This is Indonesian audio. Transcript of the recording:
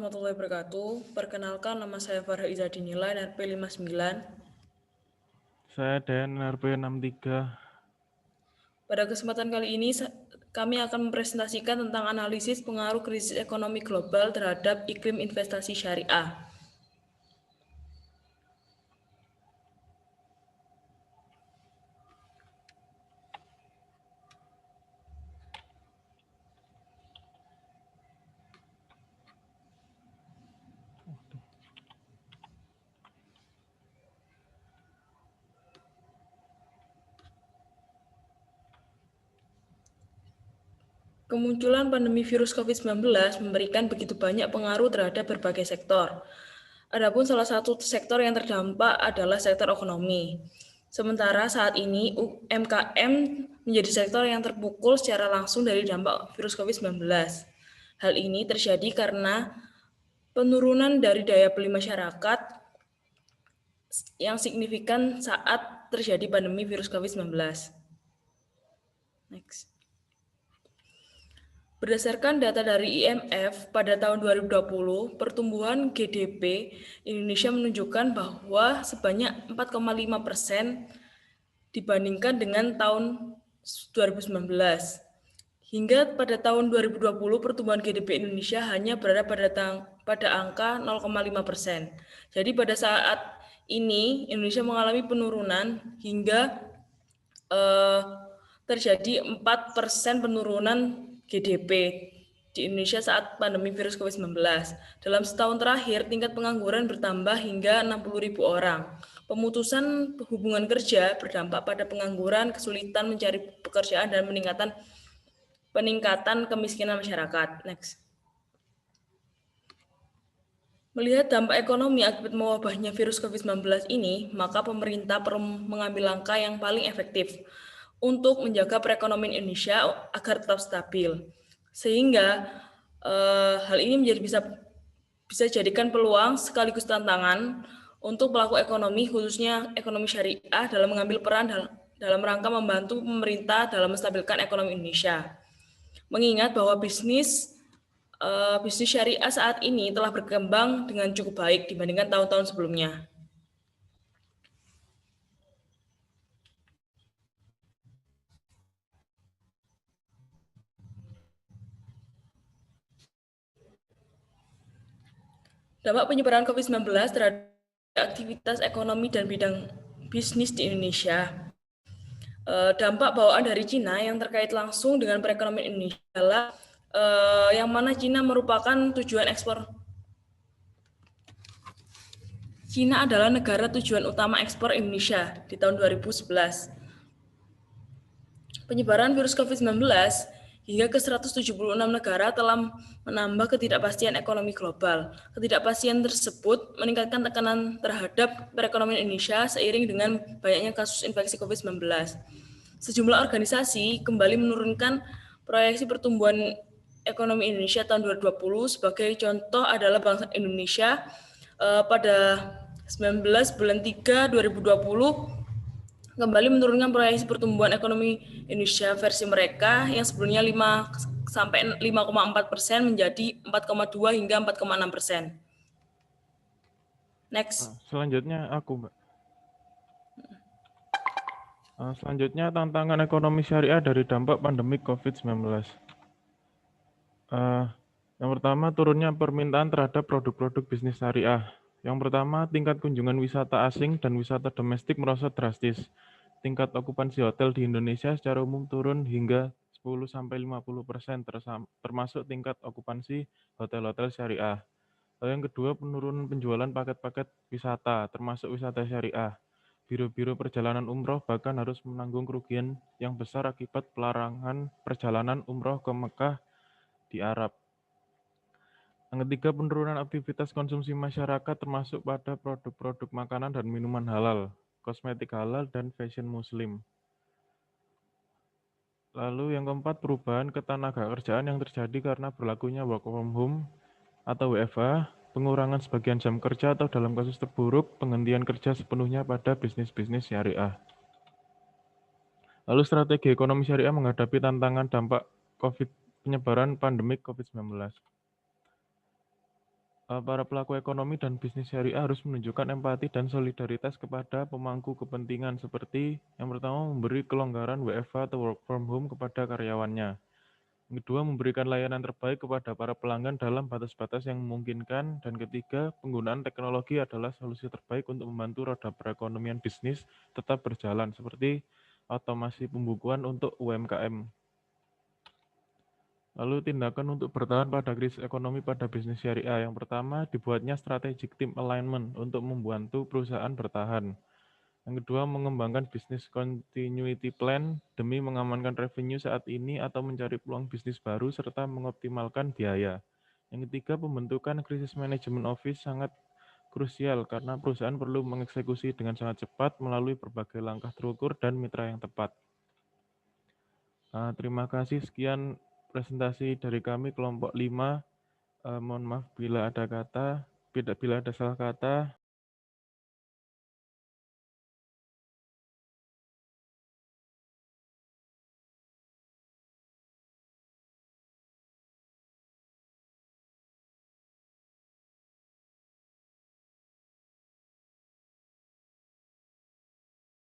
warahmatullahi wabarakatuh. Perkenalkan, nama saya Farha Iza Dinila, NRP 59. Saya Dan, NRP 63. Pada kesempatan kali ini, kami akan mempresentasikan tentang analisis pengaruh krisis ekonomi global terhadap iklim investasi syariah. Kemunculan pandemi virus COVID-19 memberikan begitu banyak pengaruh terhadap berbagai sektor. Adapun salah satu sektor yang terdampak adalah sektor ekonomi. Sementara saat ini UMKM menjadi sektor yang terpukul secara langsung dari dampak virus COVID-19. Hal ini terjadi karena penurunan dari daya beli masyarakat yang signifikan saat terjadi pandemi virus COVID-19. Next. Berdasarkan data dari IMF, pada tahun 2020, pertumbuhan GDP Indonesia menunjukkan bahwa sebanyak 4,5% dibandingkan dengan tahun 2019. Hingga pada tahun 2020, pertumbuhan GDP Indonesia hanya berada pada angka 0,5%. Jadi pada saat ini, Indonesia mengalami penurunan hingga terjadi 4% penurunan GDP di Indonesia saat pandemi virus COVID-19. Dalam setahun terakhir, tingkat pengangguran bertambah hingga 60.000 orang. Pemutusan hubungan kerja berdampak pada pengangguran, kesulitan mencari pekerjaan, dan peningkatan kemiskinan masyarakat. Next. Melihat dampak ekonomi akibat mewabahnya virus COVID-19 ini, maka pemerintah perlu mengambil langkah yang paling efektif untuk menjaga perekonomian Indonesia agar tetap stabil. Sehingga hal ini bisa jadikan peluang sekaligus tantangan untuk pelaku ekonomi, khususnya ekonomi syariah, dalam mengambil peran dalam rangka membantu pemerintah dalam menstabilkan ekonomi Indonesia. Mengingat bahwa bisnis syariah saat ini telah berkembang dengan cukup baik dibandingkan tahun-tahun sebelumnya. Dampak penyebaran COVID-19 terhadap aktivitas ekonomi dan bidang bisnis di Indonesia. Dampak bawaan dari Cina yang terkait langsung dengan perekonomian Indonesia adalah yang mana Cina merupakan tujuan ekspor. Cina adalah negara tujuan utama ekspor Indonesia di tahun 2011. Penyebaran virus COVID-19 hingga ke 176 negara telah menambah ketidakpastian ekonomi global. Ketidakpastian tersebut meningkatkan tekanan terhadap perekonomian Indonesia seiring dengan banyaknya kasus infeksi COVID-19. Sejumlah organisasi kembali menurunkan proyeksi pertumbuhan ekonomi Indonesia tahun 2020. Sebagai contoh adalah Bank Indonesia pada 19 bulan 3 2020 kembali menurunkan proyeksi pertumbuhan ekonomi Indonesia versi mereka yang sebelumnya 5,4% menjadi 4,2 hingga 4,6%. Next. Selanjutnya aku, Mbak. Selanjutnya tantangan ekonomi syariah dari dampak pandemi COVID-19. Yang pertama, turunnya permintaan terhadap produk-produk bisnis syariah. Yang pertama, tingkat kunjungan wisata asing dan wisata domestik merosot drastis. Tingkat okupansi hotel di Indonesia secara umum turun hingga 10-50%, termasuk tingkat okupansi hotel-hotel syariah. Lalu yang kedua, penurunan penjualan paket-paket wisata, termasuk wisata syariah. Biro-biro perjalanan umroh bahkan harus menanggung kerugian yang besar akibat pelarangan perjalanan umroh ke Mekah di Arab. Yang ketiga, penurunan aktivitas konsumsi masyarakat termasuk pada produk-produk makanan dan minuman halal, kosmetik halal, dan fashion muslim. Lalu yang keempat, perubahan ketenaga kerjaan yang terjadi karena berlakunya work from home atau WFH, pengurangan sebagian jam kerja atau dalam kasus terburuk, penghentian kerja sepenuhnya pada bisnis-bisnis syariah. Lalu strategi ekonomi syariah menghadapi tantangan dampak penyebaran pandemik COVID-19. Para pelaku ekonomi dan bisnis syariah harus menunjukkan empati dan solidaritas kepada pemangku kepentingan seperti yang pertama memberi kelonggaran WFH atau work from home kepada karyawannya. Yang kedua, memberikan layanan terbaik kepada para pelanggan dalam batas-batas yang memungkinkan. Dan ketiga, penggunaan teknologi adalah solusi terbaik untuk membantu roda perekonomian bisnis tetap berjalan, seperti otomasi pembukuan untuk UMKM. Lalu tindakan untuk bertahan pada krisis ekonomi pada bisnis syariah. Yang pertama, dibuatnya strategic team alignment untuk membantu perusahaan bertahan. Yang kedua, mengembangkan bisnis continuity plan demi mengamankan revenue saat ini atau mencari peluang bisnis baru serta mengoptimalkan biaya. Yang ketiga, pembentukan krisis management office sangat krusial karena perusahaan perlu mengeksekusi dengan sangat cepat melalui berbagai langkah terukur dan mitra yang tepat. Terima kasih, sekian presentasi dari kami kelompok 5. Mohon maaf bila ada salah kata.